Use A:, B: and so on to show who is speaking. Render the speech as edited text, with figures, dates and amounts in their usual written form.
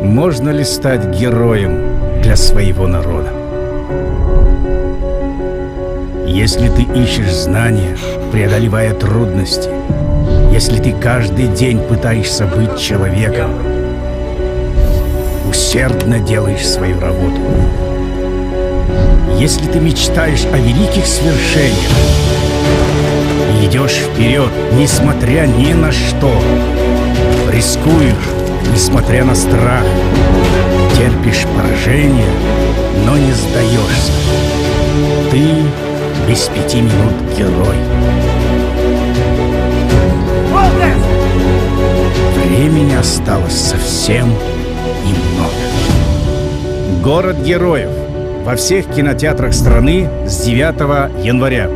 A: Можно ли стать героем для своего народа? Если ты ищешь знания, преодолевая трудности, если ты каждый день пытаешься быть человеком, усердно делаешь свою работу, если ты мечтаешь о великих свершениях и идешь вперед, несмотря ни на что, рискуешь, несмотря на страх, терпишь поражение, но не сдаешься, ты без 5 минут герой. Времени осталось совсем немного. Город героев во всех кинотеатрах страны с 9 января.